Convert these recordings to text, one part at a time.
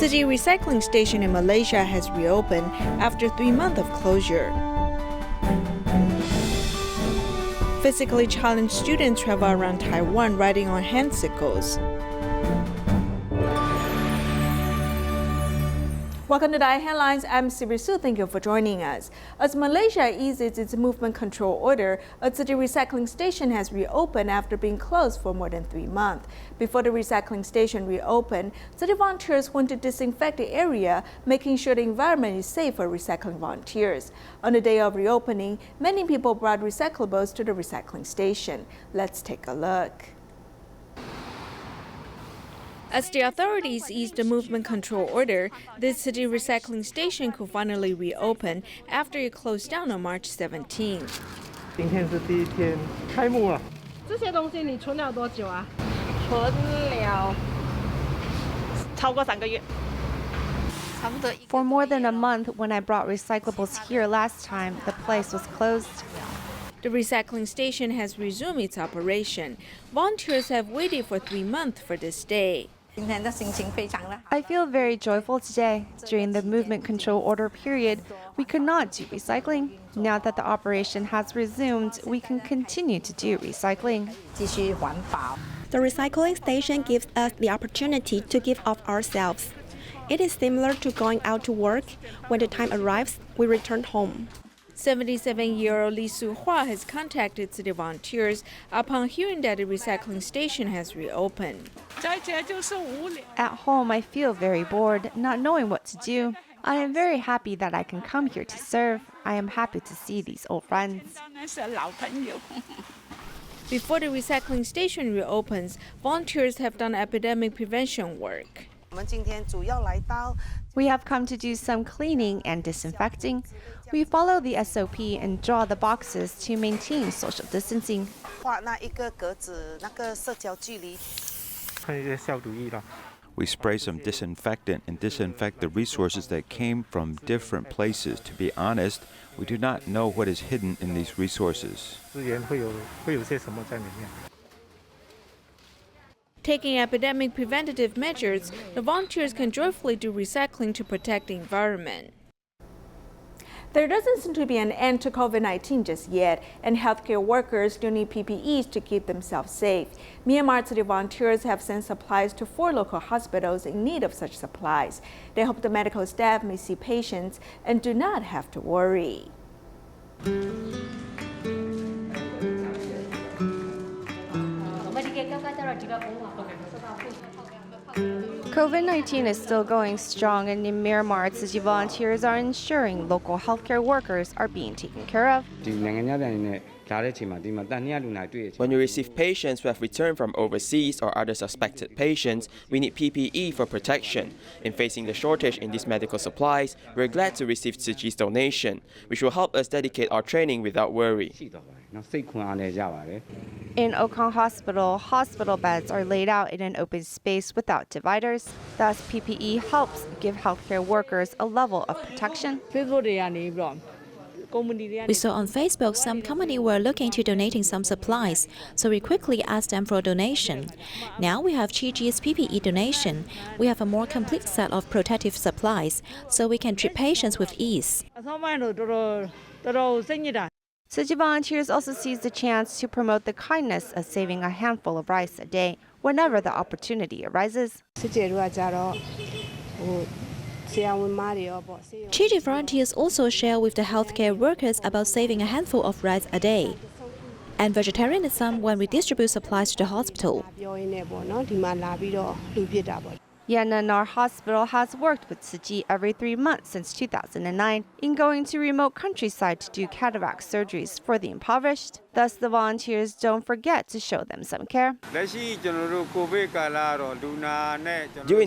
Tzu Chi recycling station in Malaysia has reopened after 3 months of closure. Physically challenged students travel around Taiwan riding on hand cycles. Welcome to the Headlines. I'm Sirisu. Thank you for joining us. As Malaysia eases its movement control order, a Tzu Chi recycling station has reopened after being closed for more than 3 months. Before the recycling station reopened, Tzu Chi volunteers went to disinfect the area, making sure the environment is safe for recycling volunteers. On the day of reopening, many people brought recyclables to the recycling station. Let's take a look. As the authorities eased the movement control order, the Tzu Chi recycling station could finally reopen after it closed down on March 17th. 今天是第一天开幕了。这些东西你存了多久啊？存了超过3个月。 For more than a month, when I brought recyclables here last time, the place was closed. The recycling station has resumed its operation. Volunteers have waited for 3 months for this day. I feel very joyful today. During the movement control order period, we could not do recycling. Now that the operation has resumed, we can continue to do recycling. The recycling station gives us the opportunity to give of ourselves. It is similar to going out to work. When the time arrives, we return home. 77-year-old Li Su-hua has contacted Tzu Chi volunteers upon hearing that the recycling station has reopened. At home, I feel very bored, not knowing what to do. I am very happy that I can come here to serve. I am happy to see these old friends. Before the recycling station reopens, volunteers have done epidemic prevention work. We have come to do some cleaning and disinfecting. We follow the SOP and draw the boxes to maintain social distancing. 看一些消毒液啦。 We spray some disinfectant and disinfect the resources that came from different places. To be honest, we do not know what is hidden in these resources. 资源会有些什么在里面？ Taking epidemic preventative measures, the volunteers can joyfully do recycling to protect the environment. There doesn't seem to be an end to COVID-19 just yet, and healthcare workers do need PPEs to keep themselves safe. Myanmar Tzu Chi volunteers have sent supplies to 4 local hospitals in need of such supplies. They hope the medical staff may see patients and do not have to worry. COVID-19 is still going strong, and in Myanmar, Tzu Chi volunteers are ensuring local healthcare workers are being taken care of. When we receive patients who have returned from overseas or other suspected patients, we need PPE for protection. In facing the shortage in these medical supplies, we're glad to receive Tzu Chi's donation, which will help us dedicate our training without worry. In Okang Hospital, hospital beds are laid out in an open space without dividers. Thus, PPE helps give healthcare workers a level of protection. We saw on Facebook some company were looking to donating some supplies, so we quickly asked them for a donation. Now we have Tzu Chi's PPE donation. We have a more complete set of protective supplies, so we can treat patients with ease. Tzu Chi volunteers also seize the chance to promote the kindness of saving a handful of rice a day whenever the opportunity arises. Tzu Chi volunteers also share with the healthcare workers about saving a handful of rice a day, and vegetarianism when we distribute supplies to the hospital. Yannanar Hospital has worked with Tzu Chi every 3 months since 2009 in going to remote countryside to do cataract surgeries for the impoverished. Thus, the volunteers don't forget to show them some care. During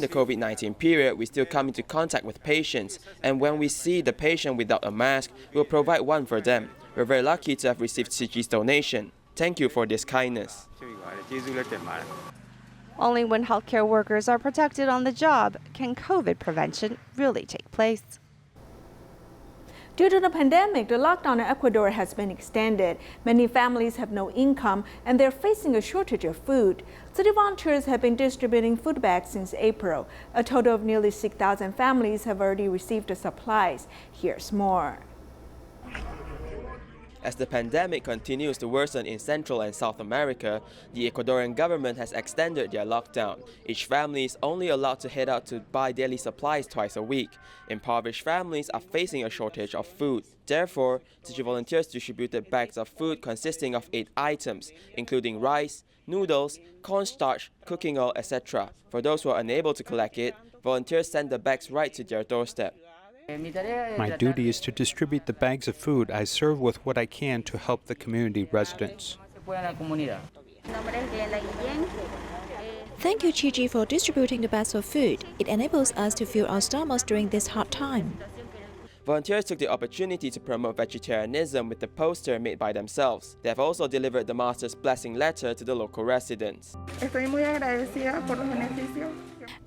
the COVID-19 period, we still come into contact with patients, and when we see the patient without a mask, we'll provide one for them. We're very lucky to have received Tzu Chi's donation. Thank you for this kindness. Only when healthcare workers are protected on the job can COVID prevention really take place. Due to the pandemic, the lockdown in Ecuador has been extended. Many families have no income and they're facing a shortage of food. City volunteers have been distributing food bags since April. A total of nearly 6,000 families have already received the supplies. Here's more. As the pandemic continues to worsen in Central and South America, the Ecuadorian government has extended their lockdown. Each family is only allowed to head out to buy daily supplies twice a week. Impoverished families are facing a shortage of food. Therefore, Tzu Chi volunteers distributed bags of food consisting of 8 items, including rice, noodles, cornstarch, cooking oil, etc. For those who are unable to collect it, volunteers send the bags right to their doorstep. My duty is to distribute the bags of food I serve with what I can to help the community residents. Thank you, Tzu Chi, for distributing the bags of food. It enables us to fill our stomachs during this hard time. Volunteers took the opportunity to promote vegetarianism with the poster made by themselves. They have also delivered the Master's blessing letter to the local residents.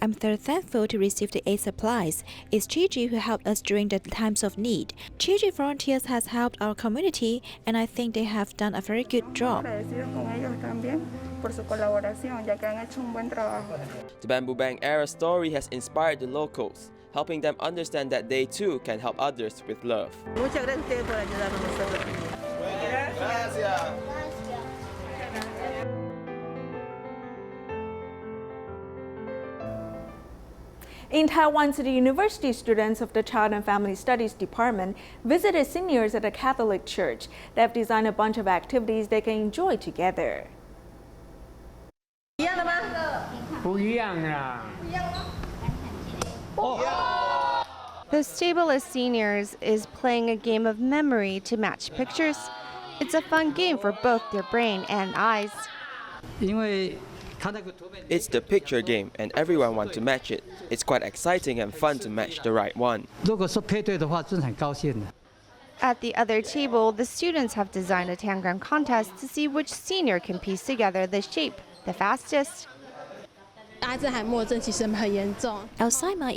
I'm very thankful to receive the aid supplies. It's Tzu Chi who helped us during the times of need. Tzu Chi volunteers has helped our community, and I think they have done a very good job. The Bamboo Bank era story has inspired the locals, helping them understand that they too can help others with love. In Taiwan City University, students of the Child and Family Studies Department visited seniors at a Catholic church. They have designed a bunch of activities they can enjoy together. This table of seniors is playing a game of memory to match pictures. It's a fun game for both their brain and eyes. It's the picture game and everyone wants to match it. It's quite exciting and fun to match the right one. At the other table, the students have designed a tangram contest to see which senior can piece together the shape the fastest. Alzheimer's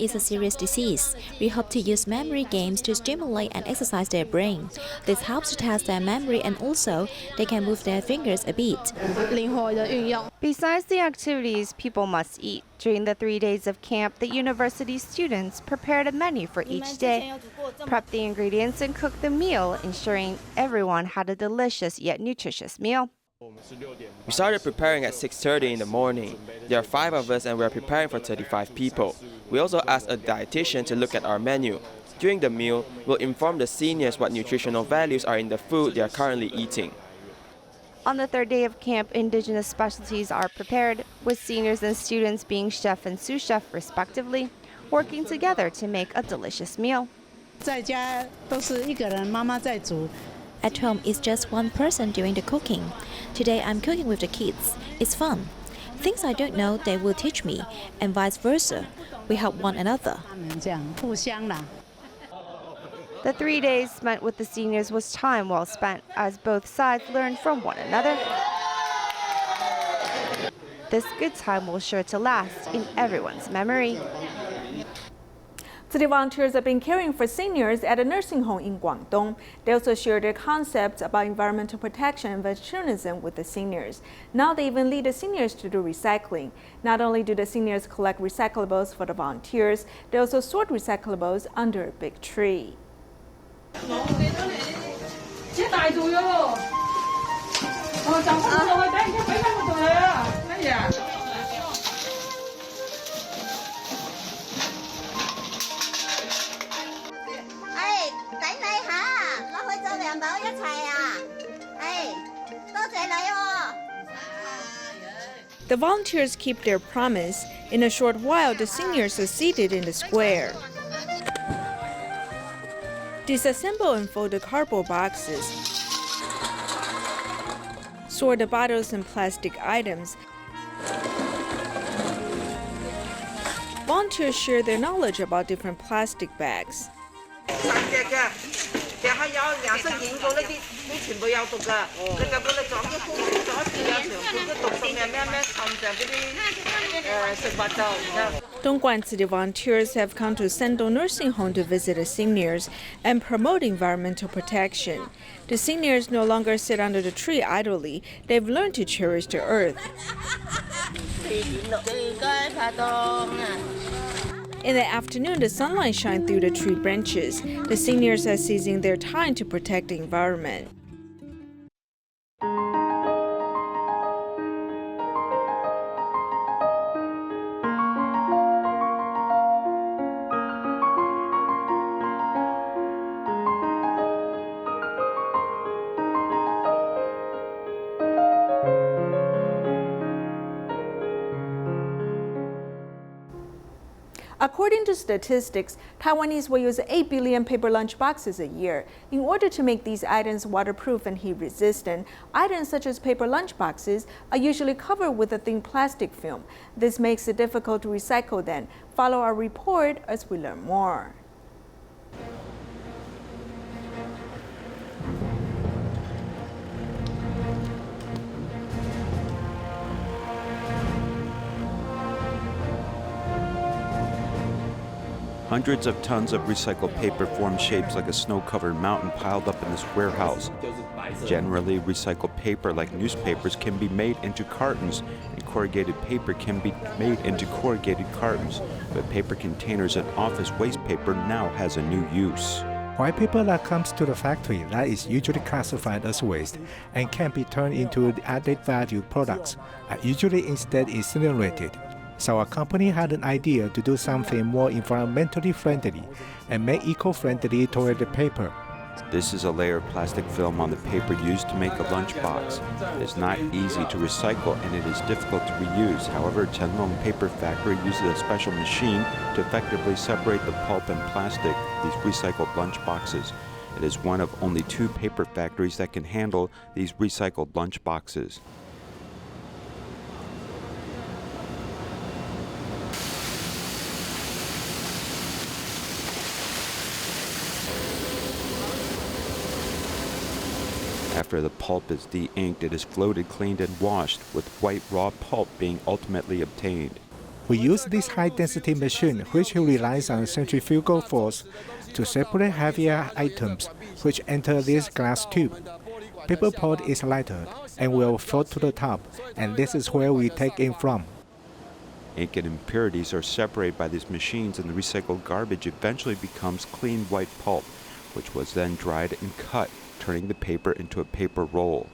is a serious disease. We hope to use memory games to stimulate and exercise their brain. This helps to test their memory, and also they can move their fingers a bit. Besides the activities people must eat, during the 3 days of camp, the university students prepared a menu for each day, prepped the ingredients, and cooked the meal, ensuring everyone had a delicious yet nutritious meal. We started preparing at 6:30 in the morning. There are 5 of us and we are preparing for 35 people. We also asked a dietitian to look at our menu. During the meal, we'll inform the seniors what nutritional values are in the food they are currently eating. On the 3rd day of camp, indigenous specialties are prepared, with seniors and students being chef and sous chef respectively, working together to make a delicious meal. At home, it's just one person doing the cooking. Today, I'm cooking with the kids. It's fun. Things I don't know, they will teach me, and vice versa. We help one another. The 3 days spent with the seniors was time well spent, as both sides learned from one another. This good time will sure to last in everyone's memory. City volunteers have been caring for seniors at a nursing home in Guangdong. They also share their concepts about environmental protection and vegetarianism with the seniors. Now they even lead the seniors to do recycling. Not only do the seniors collect recyclables for the volunteers, they also sort recyclables under a big tree. The volunteers keep their promise. In a short while, the seniors are seated in the square. Disassemble and fold the cardboard boxes. Sort the bottles and plastic items. Volunteers share their knowledge about different plastic bags. Dongguan City volunteers have come to Sendo Nursing Home to visit the seniors and promote environmental protection. The seniors no longer sit under the tree idly. They've learned to cherish the earth. In the afternoon, the sunlight shines through the tree branches. The seniors are seizing their time to protect the environment. According to statistics, Taiwanese will use 8 billion paper lunchboxes a year. In order to make these items waterproof and heat-resistant, items such as paper lunchboxes are usually covered with a thin plastic film. This makes it difficult to recycle them. Follow our report as we learn more. Hundreds of tons of recycled paper form shapes like a snow-covered mountain piled up in this warehouse. Generally, recycled paper like newspapers can be made into cartons, and corrugated paper can be made into corrugated cartons. But paper containers and office waste paper now has a new use. White paper that comes to the factory that is usually classified as waste and can be turned into added value products are usually instead incinerated. So our company had an idea to do something more environmentally friendly and make eco-friendly toilet paper. This is a layer of plastic film on the paper used to make a lunchbox. It is not easy to recycle and it is difficult to reuse. However, Chenlong Paper Factory uses a special machine to effectively separate the pulp and plastic, these recycled lunchboxes. It is one of only 2 paper factories that can handle these recycled lunchboxes. After the pulp is de-inked, it is floated, cleaned, and washed, with white raw pulp being ultimately obtained. We use this high-density machine, which relies on centrifugal force, to separate heavier items, which enter this glass tube. Paper pulp is lighter and will float to the top, and this is where we take it from. Ink and impurities are separated by these machines, and the recycled garbage eventually becomes clean white pulp, which was then dried and cut, turning the paper into a paper roll.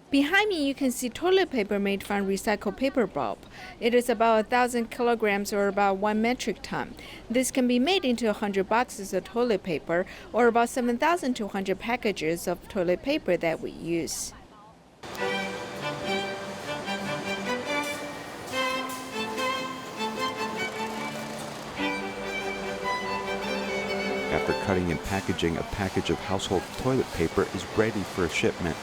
Behind me, you can see toilet paper made from recycled paper pulp. It is about 1,000 kilograms or about 1 metric ton. This can be made into 100 boxes of toilet paper or about 7,200 packages of toilet paper that we use. After cutting and packaging, a package of household toilet paper is ready for a shipment.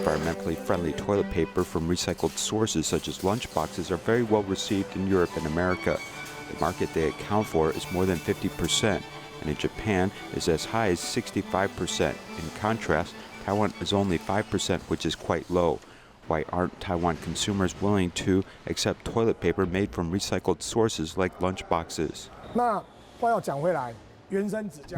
Environmentally friendly toilet paper from recycled sources such as lunchboxes are very well received in Europe and America. The market they account for is more than 50%. And in Japan is as high as 65%. In contrast, Taiwan is only 5%, which is quite low. Why aren't Taiwan consumers willing to accept toilet paper made from recycled sources like lunchboxes?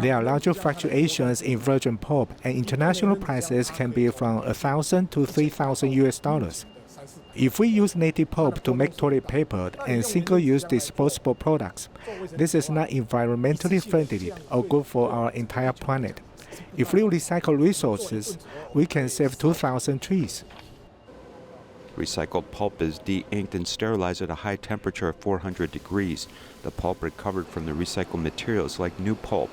There are larger fluctuations in virgin pulp, and international prices can be from $1,000 to $3,000. If we use native pulp to make toilet paper and single-use disposable products, this is not environmentally friendly or good for our entire planet. If we recycle resources, we can save 2,000 trees. Recycled pulp is de-inked and sterilized at a high temperature of 400 degrees. The pulp recovered from the recycled materials like new pulp.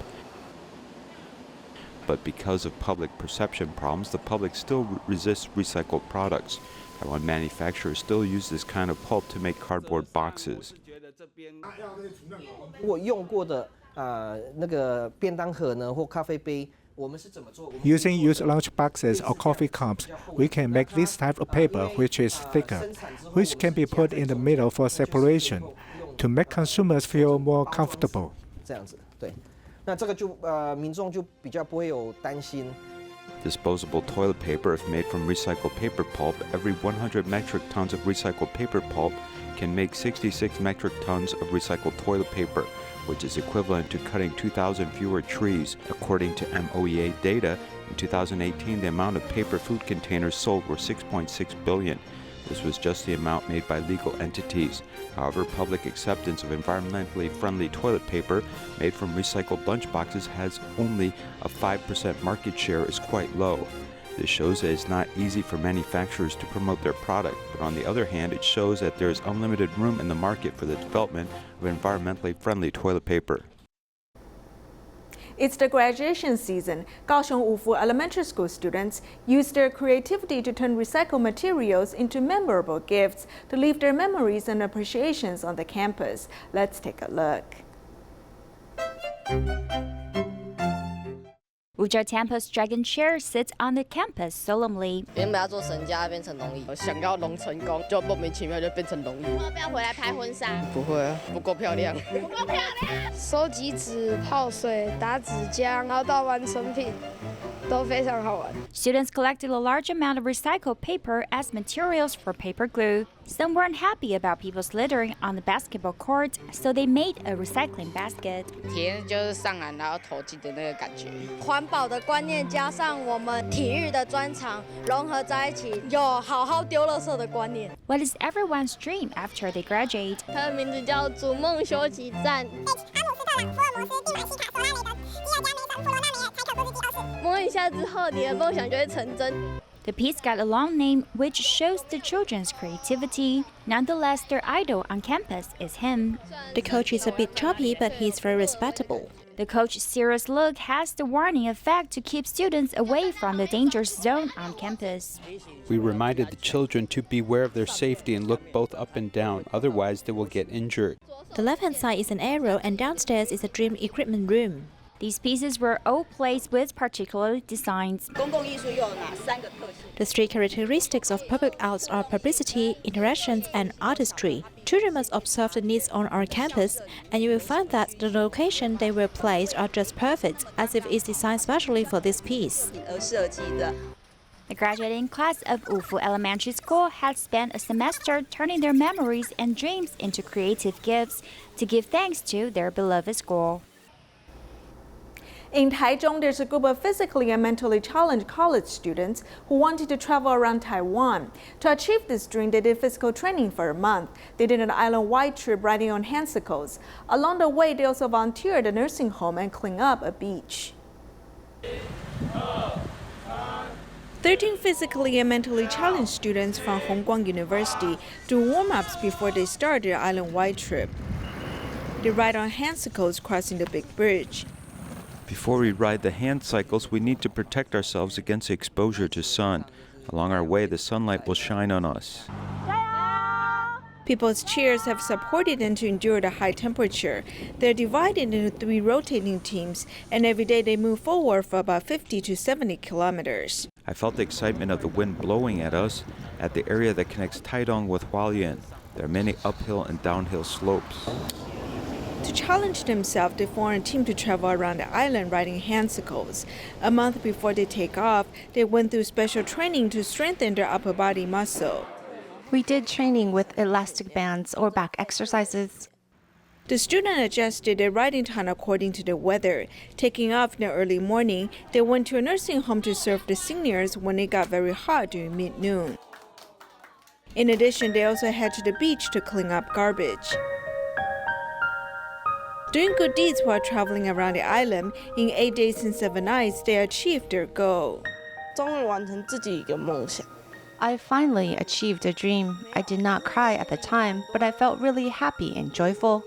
But because of public perception problems, the public still resists recycled products. Taiwan manufacturers still use this kind of pulp to make cardboard boxes. 我用过的那个便当盒呢，或咖啡杯， Using used lunch boxes or coffee cups, we can make this type of paper which is thicker, which can be put in the middle for separation to make consumers feel more comfortable. Disposable toilet paper, if made from recycled paper pulp, every 100 metric tons of recycled paper pulp can make 66 metric tons of recycled toilet paper, which is equivalent to cutting 2,000 fewer trees. According to MOEA data, in 2018, the amount of paper food containers sold were 6.6 billion. This was just the amount made by legal entities. However, public acceptance of environmentally friendly toilet paper made from recycled lunchboxes has only a 5% market share, is quite low. This shows that it's not easy for manufacturers to promote their product, but on the other hand, it shows that there is unlimited room in the market for the development of environmentally friendly toilet paper. It's the graduation season. Kaohsiung Wufu Elementary School students use their creativity to turn recycled materials into memorable gifts to leave their memories and appreciations on the campus. Let's take a look. Wuzhou Temple's dragon chair sits on the campus solemnly. 原本要做神家，变成龙椅，想要龙成功，就莫名其妙就变成龙椅。要不要回来拍婚纱？不会啊，不够漂亮。不够漂亮。收集纸、泡水、打纸浆，然后到完成品，都非常好玩。 Students collected a large amount of recycled paper as materials for paper glue. Some weren't happy about people's littering on the basketball court, so they made a recycling basket. 体验就是上篮然后投进的那个感觉。环保的观念加上我们体育的专长融合在一起，有好好丢垃圾的观念。 What is everyone's dream after they graduate? 它的名字叫逐梦休息站。摸一下之后，你的梦想就会成真。 The piece got a long name, which shows the children's creativity. Nonetheless, their idol on campus is him. The coach is a bit choppy, but he's very respectable. The coach's serious look has the warning effect to keep students away from the dangerous zone on campus. We reminded the children to beware of their safety and look both up and down, otherwise they will get injured. The left-hand side is an aero and downstairs is a dream equipment room. These pieces were all placed with particular designs. The three characteristics of public arts are publicity, interactions, and artistry. Children must observe the needs on our campus, and you will find that the location they were placed are just perfect, as if it's designed specially for this piece. The graduating class of Wufu Elementary School had spent a semester turning their memories and dreams into creative gifts to give thanks to their beloved school. In Taichung, there's a group of physically and mentally challenged college students who wanted to travel around Taiwan. To achieve this dream, they did physical training for a month. They did an island-wide trip riding on handcycles. Along the way, they also volunteered at a nursing home and cleaned up a beach. 13 physically and mentally challenged students from Hongguang University do warm-ups before they start their island-wide trip. They ride on handcycles crossing the big bridge. Before we ride the hand cycles, we need to protect ourselves against exposure to sun. Along our way, the sunlight will shine on us. People's cheers have supported them to endure the high temperature. They're divided into 3 rotating teams, and every day they move forward for about 50 to 70 kilometers. I felt the excitement of the wind blowing at us at the area that connects Taidong with Hualien. There are many uphill and downhill slopes. To challenge themselves, they formed a team to travel around the island riding handcycles. A month before they take off, they went through special training to strengthen their upper body muscle. We did training with elastic bands or back exercises. The students adjusted their riding time according to the weather. Taking off in the early morning, they went to a nursing home to serve the seniors when it got very hot during mid-noon. In addition, they also head to the beach to clean up garbage. Doing good deeds while traveling around the island, in 8 days and 7 nights, they achieved their goal. I finally achieved a dream. I did not cry at the time, but I felt really happy and joyful.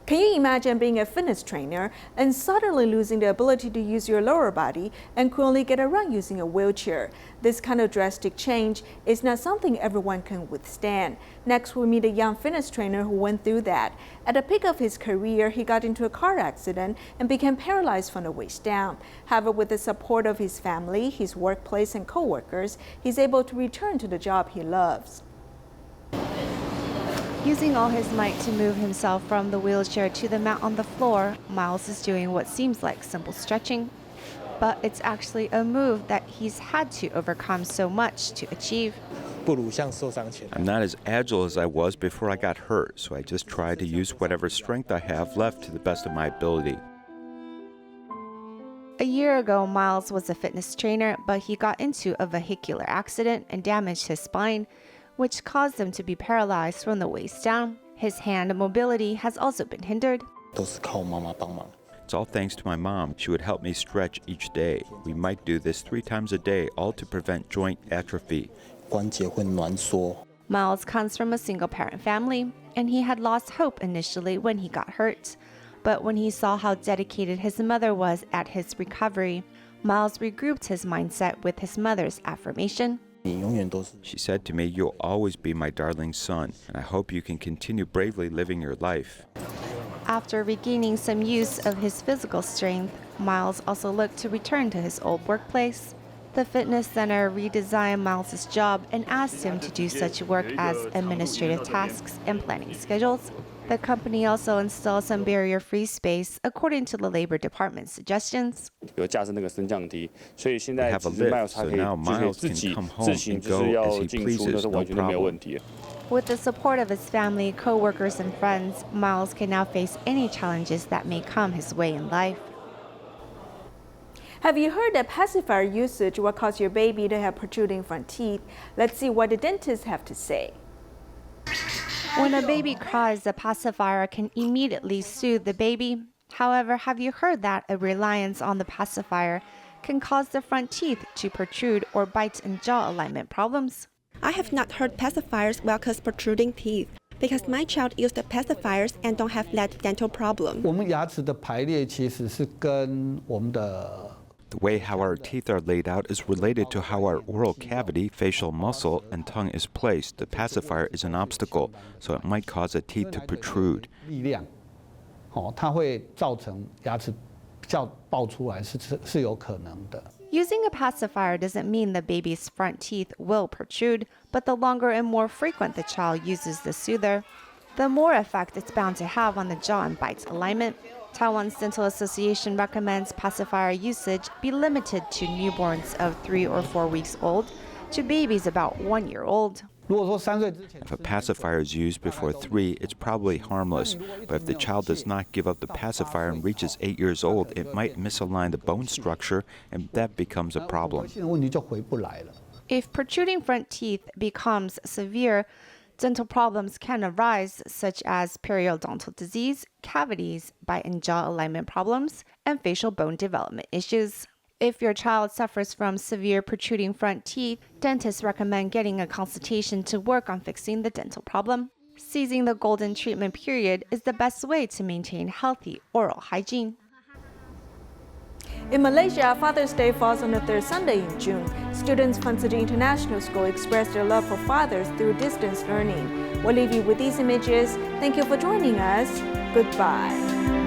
Can you imagine being a fitness trainer and suddenly losing the ability to use your lower body and could only get around using a wheelchair? This kind of drastic change is not something everyone can withstand. Next, we meet a young fitness trainer who went through that. At the peak of his career, he got into a car accident and became paralyzed from the waist down. However, with the support of his family, his workplace, and co-workers, he's able to return to the job he loves. Using all his might to move himself from the wheelchair to the mat on the floor, Miles is doing what seems like simple stretching. But it's actually a move that he's had to overcome so much to achieve. I'm not as agile as I was before I got hurt, so I just try to use whatever strength I have left to the best of my ability. A year ago, Miles was a fitness trainer, but he got into a vehicular accident and damaged his spine, which caused him to be paralyzed from the waist down. His hand mobility has also been hindered. It's all thanks to my mom. She would help me stretch each day. We might do this 3 times a day, all to prevent joint atrophy. Miles comes from a single-parent family, and he had lost hope initially when he got hurt. But when he saw how dedicated his mother was at his recovery, Miles regrouped his mindset with his mother's affirmation. She said to me, "You'll always be my darling son, and I hope you can continue bravely living your life." After regaining some use of his physical strength, Miles also looked to return to his old workplace. The fitness center redesigned Miles' job and asked him to do such work as administrative tasks and planning schedules. The company also installed some barrier-free space according to the Labor Department's suggestions. We have a lift, so now Miles can come home and go as he pleases, no problem. With the support of his family, co-workers, and friends, Miles can now face any challenges that may come his way in life. Have you heard that pacifier usage will cause your baby to have protruding front teeth? Let's see what the dentists have to say. When a baby cries, the pacifier can immediately soothe the baby. However, have you heard that a reliance on the pacifier can cause the front teeth to protrude or bite and jaw alignment problems? I have not heard pacifiers will cause protruding teeth because my child used the pacifiers and don't have that dental problem. The way how our teeth are laid out is related to how our oral cavity, facial muscle, and tongue is placed. The pacifier is an obstacle, so it might cause a teeth to protrude. Using a pacifier doesn't mean the baby's front teeth will protrude, but the longer and more frequent the child uses the soother, the more effect it's bound to have on the jaw and bite alignment. Taiwan's Dental Association recommends pacifier usage be limited to newborns of 3 or 4 weeks old to babies about 1 year old. If a pacifier is used before 3, it's probably harmless. But if the child does not give up the pacifier and reaches 8 years old, it might misalign the bone structure, and that becomes a problem. If protruding front teeth becomes severe, dental problems can arise, such as periodontal disease, cavities, bite and jaw alignment problems, and facial bone development issues. If your child suffers from severe protruding front teeth, dentists recommend getting a consultation to work on fixing the dental problem. Seizing the golden treatment period is the best way to maintain healthy oral hygiene. In Malaysia, Father's Day falls on the 3rd Sunday in June. Students from Tzu Chi International School express their love for fathers through distance learning. We'll leave you with these images. Thank you for joining us. Goodbye.